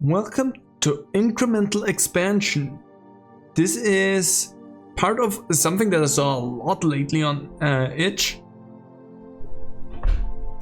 Welcome to Incremental Expansion. This is part of something that I saw a lot lately on itch.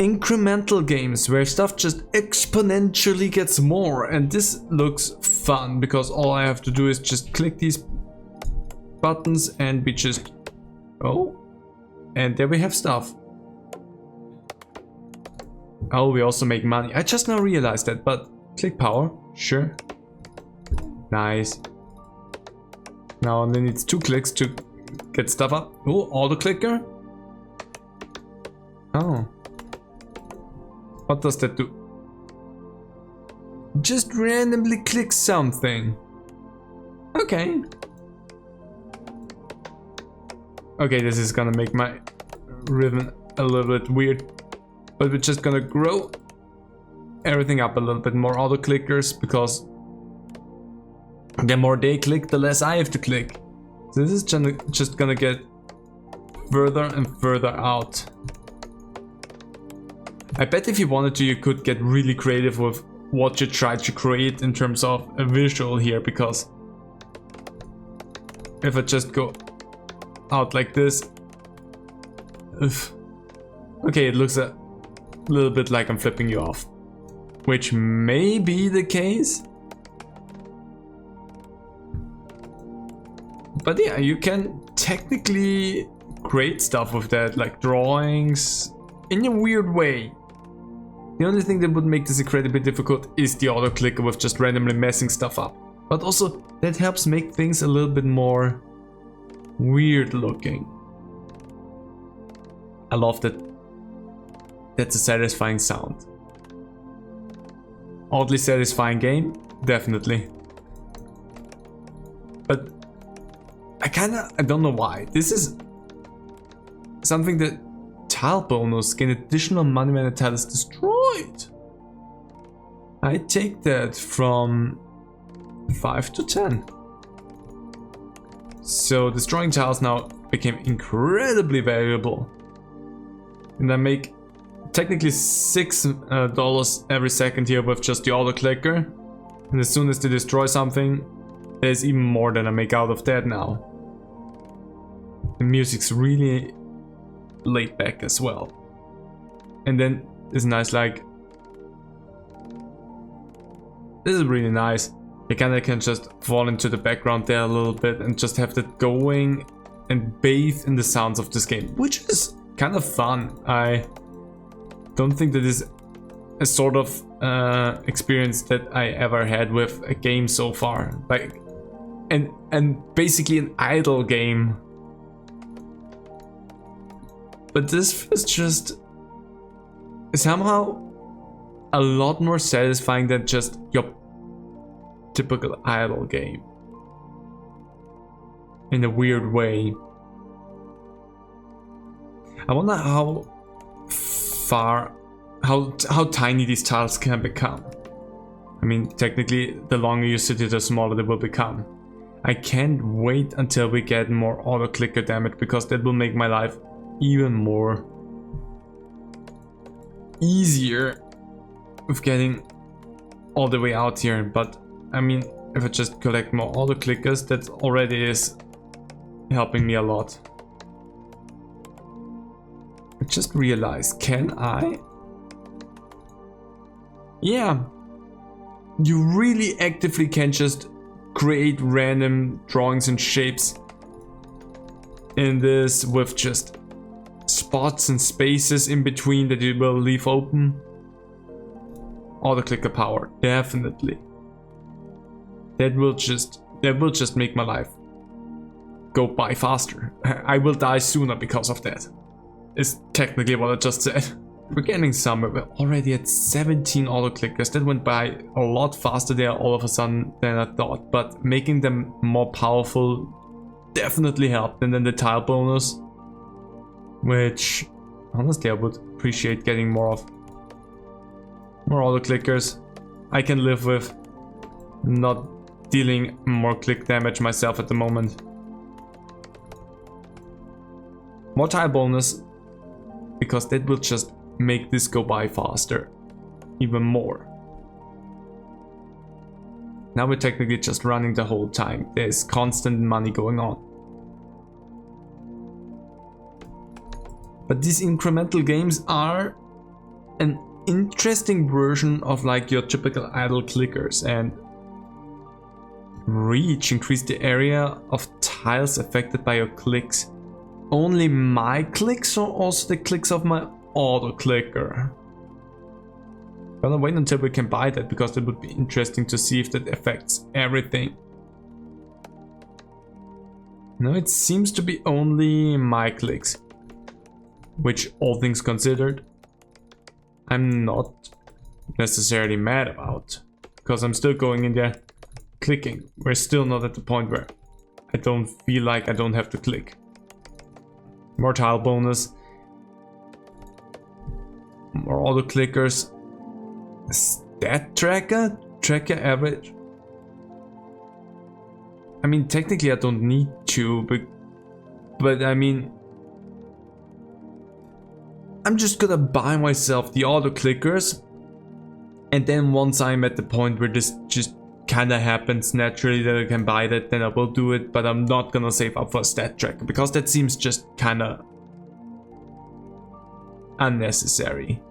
Incremental games where stuff just exponentially gets more, and this looks fun because all I have to do is just click these buttons and we just... Oh, and there we have stuff. Oh, we also make money. I just now realized that, but click power, sure. Nice. Now only needs 2 clicks to get stuff up. Oh, auto clicker. Oh. What does that do? Just randomly click something. Okay. Okay, this is gonna make my rhythm a little bit weird. But we're just gonna grow everything up a little bit more auto clickers, because the more they click, the less I have to click. So this is just gonna get further and further out. I bet if you wanted to, you could get really creative with what you try to create in terms of a visual here, because if I just go out like this, okay, it looks a little bit like I'm flipping you off, which may be the case. But yeah, you can technically create stuff with that, like drawings, in a weird way. The only thing that would make this incredibly difficult is the auto clicker with just randomly messing stuff up. But also, that helps make things a little bit more weird looking. I love that. That's a satisfying sound. Oddly satisfying game, definitely. But I don't know why. This is something that tile bonus gain additional money when a tile is destroyed. I take that from 5 to 10. So destroying tiles now became incredibly valuable. And I make technically $6 every second here with just the auto clicker. And as soon as they destroy something, there's even more than I make out of that now. The music's really laid back as well. And then it's nice, like, this is really nice. You kinda can just fall into the background there a little bit and just have that going and bathe in the sounds of this game, which is kind of fun. I don't think that is a sort of experience that I ever had with a game so far. Like, and basically an idle game. But this is just somehow a lot more satisfying than just your typical idle game. In a weird way. I wonder how tiny these tiles can become. I mean, technically, the longer you sit here, the smaller they will become. I can't wait until we get more auto clicker damage, because that will make my life even more easier with getting all the way out here. But I mean, if I just collect more auto clickers, that already is helping me a lot. I just realized, can I? Yeah, you really actively can just create random drawings and shapes in this with just spots and spaces in between that you will leave open. Auto clicker power, definitely. That will just make my life go by faster. I will die sooner because of that. Is technically what I just said. We're getting somewhere. We're already at 17 auto clickers. That went by a lot faster there all of a sudden than I thought. But making them more powerful definitely helped. And then the tile bonus, which honestly I would appreciate getting more of. More auto clickers. I can live with not dealing more click damage myself at the moment. More tile bonus, because that will just make this go by faster, even more. Now we're technically just running the whole time. There's constant money going on. But these incremental games are an interesting version of like your typical idle clickers. And reach, increase the area of tiles affected by your clicks. Only my clicks or also the clicks of my auto clicker? Gonna wait until we can buy that, because it would be interesting to see if that affects everything. No, it seems to be only my clicks, which, all things considered, I'm not necessarily mad about, because I'm still going in there clicking. We're still not at the point where I don't feel like I don't have to click. More tile bonus, more auto clickers, stat tracker, tracker average. I mean, technically I don't need to, but I mean, I'm just gonna buy myself the auto clickers, and then once I'm at the point where this just kinda happens naturally that I can buy that, then I will do it. But I'm not gonna save up for a stat tracker, because that seems just kinda unnecessary.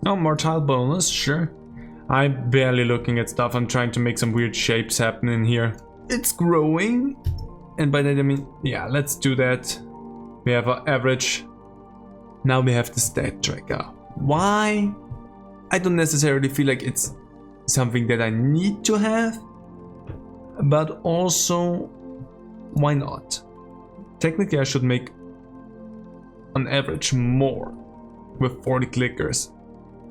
No, more tile bonus, sure. I'm barely looking at stuff. I'm trying to make some weird shapes happen in here. It's growing, and by that I mean, yeah, let's do that. We have our average. Now we have the stat tracker. Why? I don't necessarily feel like it's something that I need to have, but also, why not? Technically I should make on average more with 40 clickers.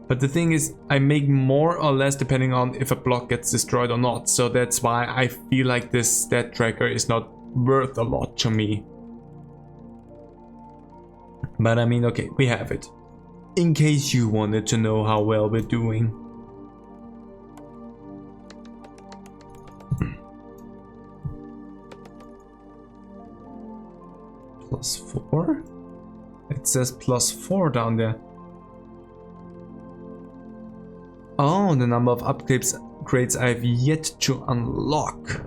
But the thing is, I make more or less depending on if a block gets destroyed or not. So that's why I feel like this stat tracker is not worth a lot to me. But I mean, okay, we have it. In case you wanted to know how well we're doing. +4? It says +4 down there. Oh, the number of upgrades I've yet to unlock.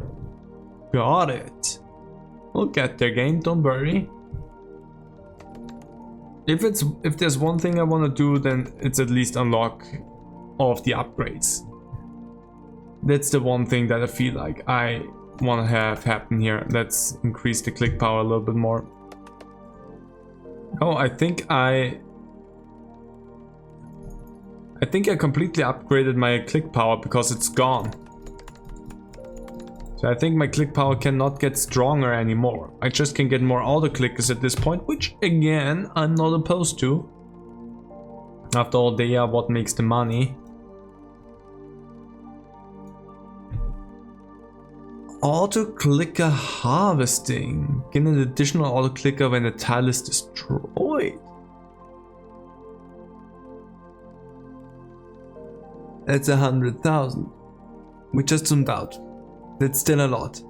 Got it. We'll get there, game, don't worry. If there's one thing I want to do, then it's at least unlock all of the upgrades. That's the one thing that I feel like I want to have happen here. Let's increase the click power a little bit more. Oh, I think I completely upgraded my click power because it's gone. So I think my click power cannot get stronger anymore. I just can get more auto clickers at this point, which again, I'm not opposed to. After all, they are what makes the money. Auto clicker harvesting. Get an additional auto clicker when a tile is destroyed. That's 100,000. We just zoomed out. That's still a lot.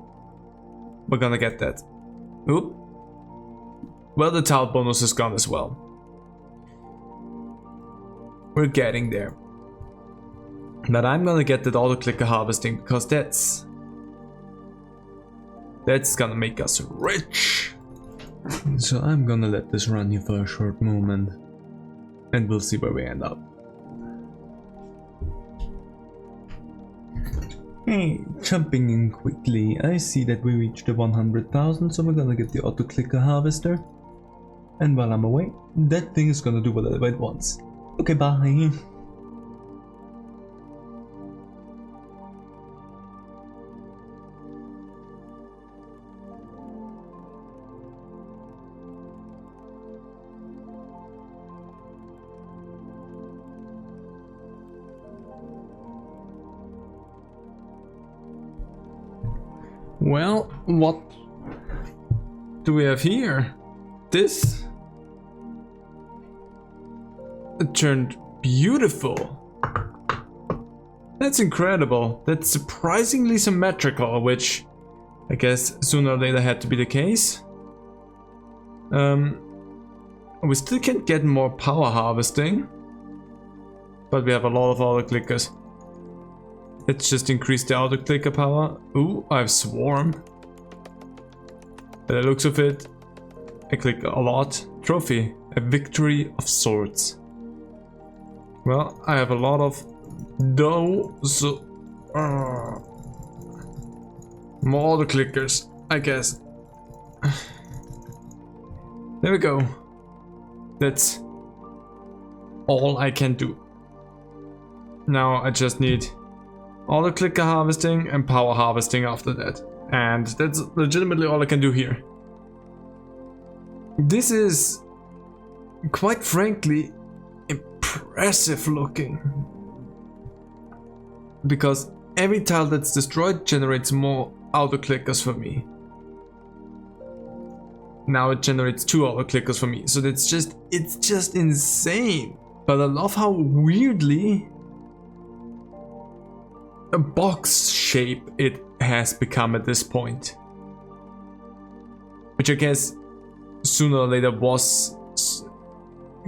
We're gonna get that. Oop. Well, the tile bonus is gone as well. We're getting there. But I'm gonna get that auto clicker harvesting because that's gonna make us rich. So I'm gonna let this run here for a short moment, and we'll see where we end up. Hey, jumping in quickly, I see that we reached the 100,000, so we're gonna get the auto clicker harvester. And while I'm away, that thing is gonna do whatever it wants. Okay, bye. Well, what do we have here? This? It turned beautiful. That's incredible. That's surprisingly symmetrical, which I guess sooner or later had to be the case. We still can't get more power harvesting, but we have a lot of auto clickers. Let's just increase the auto clicker power. Ooh, I have swarm. By the looks of it, I click a lot. Trophy, a victory of sorts. Well, I have a lot of dough, so more auto clickers, I guess. There we go. That's all I can do. Now I just need auto clicker harvesting and power harvesting after that. And that's legitimately all I can do here. This is, quite frankly, impressive looking. Because every tile that's destroyed generates more auto clickers for me. Now it generates 2 auto clickers for me. So it's just insane. But I love how weirdly a box shape it has become at this point. Which I guess sooner or later was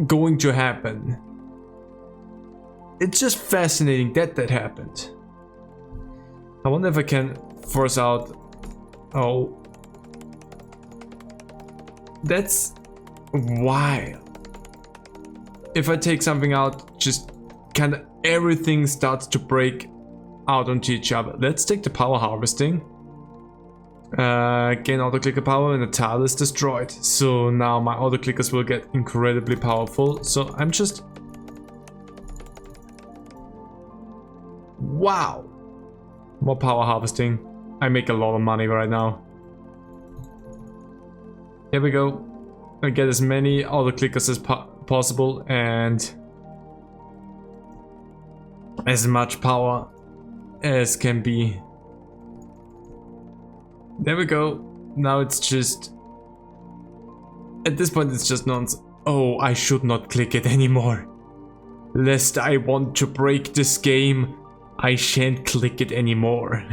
going to happen. It's just fascinating that happened. I wonder if I can force out... Oh. That's wild. If I take something out, just kind of everything starts to break out onto each other. Let's take the power harvesting. Gain auto clicker power and the tile is destroyed. So now my auto clickers will get incredibly powerful. So I'm just... Wow! More power harvesting. I make a lot of money right now. Here we go. I get as many auto clickers as possible and as much power as can be. There we go. Now it's just... At this point it's just nonsense. Oh, I should not click it anymore. Lest I want to break this game, I shan't click it anymore.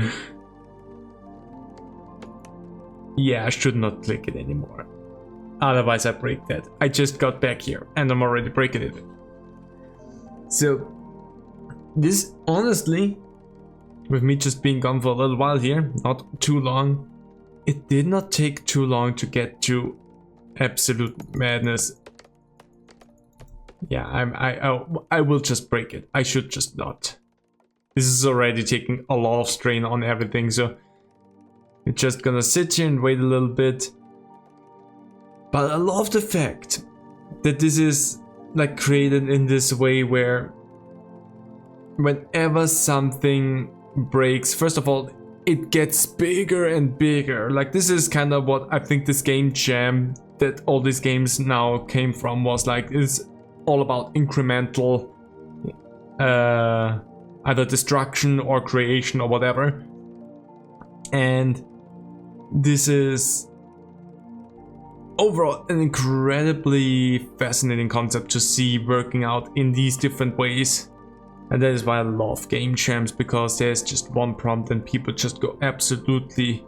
Yeah, I should not click it anymore. Otherwise I break that. I just got back here and I'm already breaking it. So, this honestly, with me just being gone for a little while here, not too long, it did not take too long to get to absolute madness. Yeah, I will just break it. I should just not. This is already taking a lot of strain on everything, so we're just gonna sit here and wait a little bit. But I love the fact that this is like created in this way where whenever something breaks, first of all, it gets bigger and bigger. Like this is kind of what I think this game jam that all these games now came from was like, it's all about incremental either destruction or creation or whatever. And this is overall an incredibly fascinating concept to see working out in these different ways. And that is why I love game jams, because there's just one prompt and people just go absolutely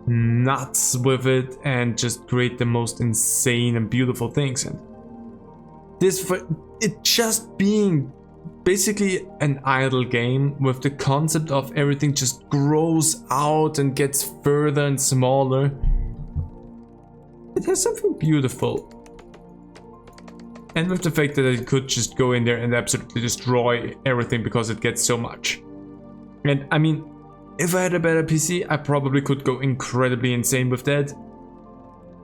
nuts with it and just create the most insane and beautiful things. And this, for it just being basically an idle game with the concept of everything just grows out and gets further and smaller, it has something beautiful. And with the fact that it could just go in there and absolutely destroy everything because it gets so much. And I mean, if I had a better PC, I probably could go incredibly insane with that.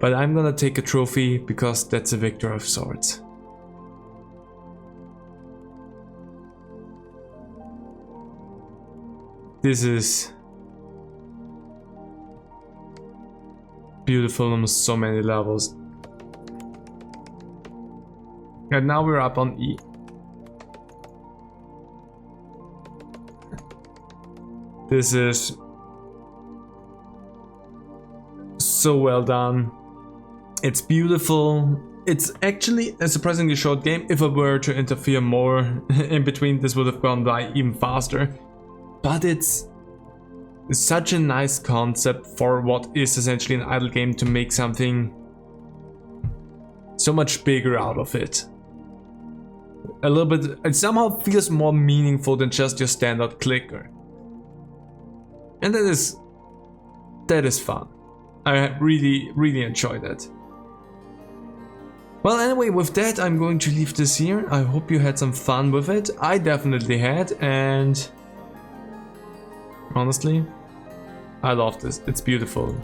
But I'm gonna take a trophy because that's a victory of sorts. This is beautiful on so many levels. And now we're up on E. This is so well done. It's beautiful. It's actually a surprisingly short game. If I were to interfere more in between, this would have gone by even faster. But it's such a nice concept for what is essentially an idle game to make something so much bigger out of it. A little bit, it somehow feels more meaningful than just your standard clicker. And that is fun. I really enjoy that. Well, anyway, with that, I'm going to leave this here. I hope you had some fun with it. I definitely had, and honestly, I love this. It's beautiful.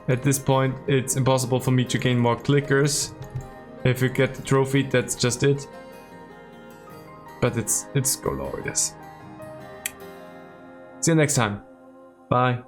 At this point, it's impossible for me to gain more clickers. If you get the trophy, that's just it. But it's glorious. See you next time. Bye.